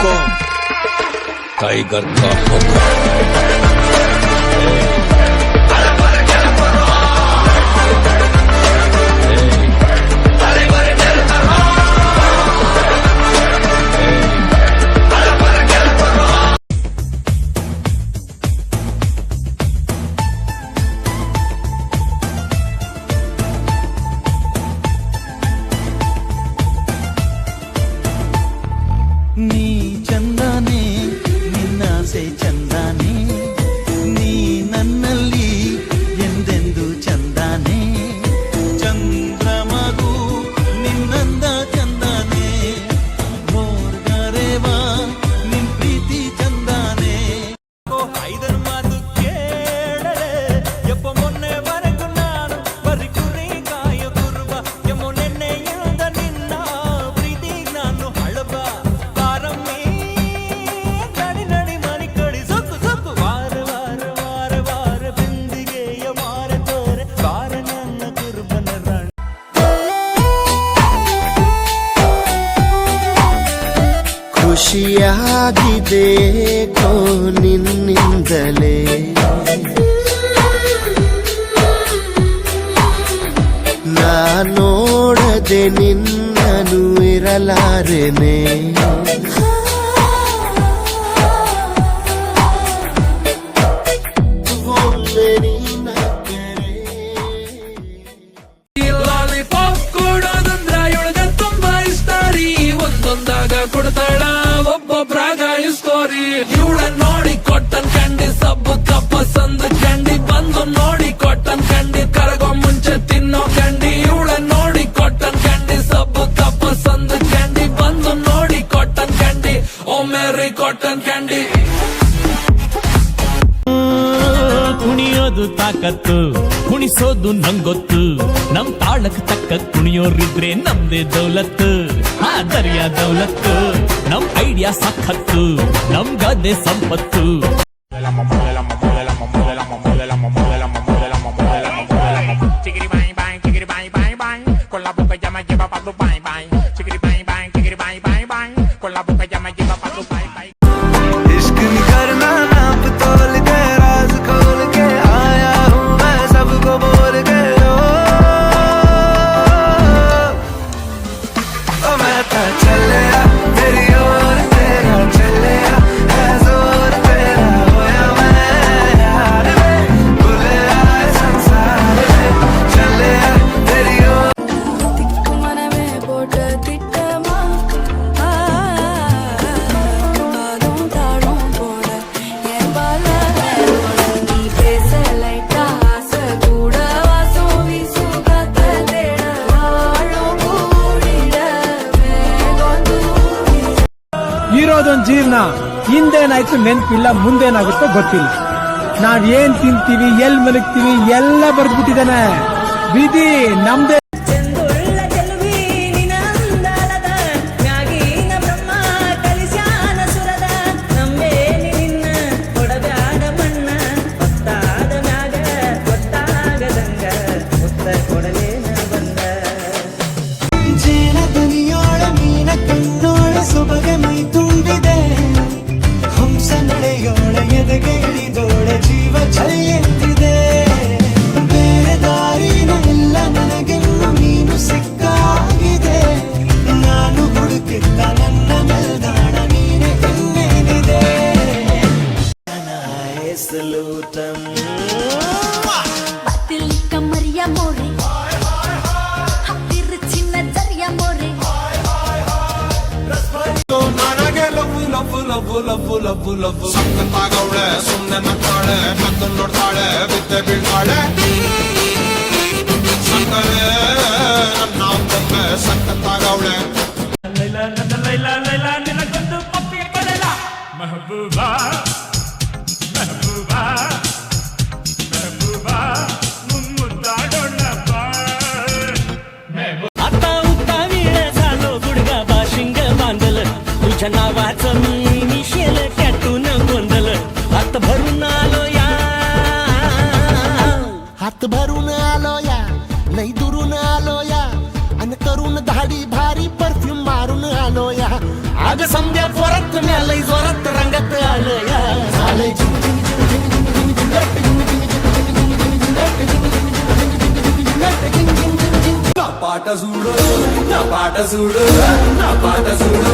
हुक्म टाइगर का हुक्म। ನೀ ಚಂದಾನೆ ನಿನ್ನಾಸೆ ಚಂದಾನೆ ನೀ ನನ್ನಲ್ಲಿ ಎಂದೆಂದು ಚಂದಾನೆ ಚಂದ್ರಮಗು ನಿನ್ನಂದ ಚಂದಾನೆ ನೋರ್ಗರೇವಾ ನಿನ್ ಪ್ರೀತಿ ಚಂದಾನೆ ಐದರ ಮಾತು ಕೇಳರೆ ಎಪ್ಪ ಮೊನ್ನೆವರೆಗೂ ನಾನು ಬರಿ ಕುರಿ ಕಾಯ ಕುರುಬ ಎಮ್ಮೊ ನೆನ್ನೆಯಿಂದ ನಿನ್ನ ಪ್ರೀತಿ ನಾನು ಹಳಬ ಖುಷಿಯಾಗಿದೆ ಕೋ ನಿನ್ನಿಂದಲೇ ನಾ ನೋಡದೆ ನಿನ್ನನು ಇರಲಾರೆನೆ ಕೊಡ್ತಾಳ ಒಬ್ಬೊಬ್ರಾಗ ಸ್ಟೋರಿ ಇವಳ ನೋಡಿ ಕೊಟ್ಟನ್ ಕಂಡಿ ಸಬ್ಬು ಕಪ್ಪ ಸಂದ ಕಂಡಿ ಬಂದು ನೋಡಿ ಕೊಟ್ಟನ್ ಕಂಡಿ ಕರಗೋ ಮುಂಚೆ ತಿನ್ನೋ ಕಂಡಿ ಇವಳ ನೋಡಿ ಕೊಟ್ಟನ್ ಕಂಡಿ ಸಬ್ಬು ಕಪ್ಪ ಸಂದ ಕಂಡಿ ಬಂದು ನೋಡಿ ಕೊಟ್ಟನ್ ಕಂಡಿ ಓ ಮೇರಿ ಕೊಟ್ಟನ್ ಕಂಡಿ ಕುಣಿಯೋದು ತಾಕತ್ತು ಕುಣಿಸೋದು ನಂಗೊತ್ತು ನಮ್ ತಾಳಕ್ ತಕ್ಕ ಕುಣಿಯೋರಿದ್ರೆ ನಮ್ದೇ ದೌಲತ್ತು ಆ ದರ್ಯಾ ದೌಲತ್ತು ನಮ್ ಐಡಿಯಾ ಸಖತ್ತು ನಮ್ ಗದ್ದೆ ಸಂಪತ್ತು con la boca ya me lleva pa' tu bye bye. Chiquiri bye bye, chiquiri bye bye bye. Con la boca ya me lleva pa' tu bye bye. इश्क नहीं करना नाप तोल के राज खोल के आया हूँ मैं सबको बोल के ओ मैं तो चले तेरी ओर तेरा चले है जोर तेरा होया मैं यार में भूले आए संसार में चले तेरी ओर ಇರೋದೊಂದು ಜೀವನ ಹಿಂದೇನಾಯ್ತು ನೆನ್ಪಿಲ್ಲ ಮುಂದೇನಾಗುತ್ತೋ ಗೊತ್ತಿಲ್ಲ ನಾವ್ ಏನ್ ತಿಂತೀವಿ ಎಲ್ ಮಲಗ್ತೀವಿ ಎಲ್ಲ ಬರ್ದ್ಬಿಟ್ಟಿದಾನೆ ವಿಧಿ ನಮ್ದೇ ಜೀವ ಚಲಿಯುತ್ತಿದೆ ಬೇರೆ ದಾರಿನ ಇಲ್ಲ ನನಗೆಲ್ಲ ನೀನು ಸಿಕ್ಕಾಗಿದೆ ನಾನು ಹುಡುಕಿದ್ದ ನನ್ನ ನಿಲ್ದಾಣ ನೀನೆ ಇನ್ನೇನಿದೆ ಸಲೂಟಂ ಕಮರಿಯ ಮೋರೆ ಹತ್ತಿರ ಚಿನ್ನ ಜರಿಯ ಮೋರೆ ನನಗೆ love love love love love love ಸಕ್ಕತ್ತಾಗವಳೆ ಸುಮ್ಮನೆ ನಗ್ತಾಳೆ ಕದ್ದು ನೋಡ್ತಾಳೆ ಬಿದ್ದೆ ಬೀಳ್ತಾಳೆ ಸಕ್ಕರೆ ನನ್ನ ಒಮ್ಮೆ ಸಕ್ಕತ್ತಾಗವಳೆ ನಿನಗೊಂದು ಪಪ್ಪಿ ಕೊಡಲ ಮೆಹಬೂಬಾ ಮೆಹಬೂಬಾ ಮೆಹಬೂಬಾ ಮುದ್ದಾಡೋಣ आता उता वेळ झालो गुडगा बाशिंग बांधल तुझ्या नावाचं मी शेल कॅटून गोंधल हात भरून आलो या हात भरून आलो या लई दुरून आलो या आणि करून धाडी भारी परफ्यूम मारून आलो या अग समजा जोरात म्यालय जोरात रंगात आलं या झालंय నా పాట చూడు నా పాట చూడు నా పాట చూడు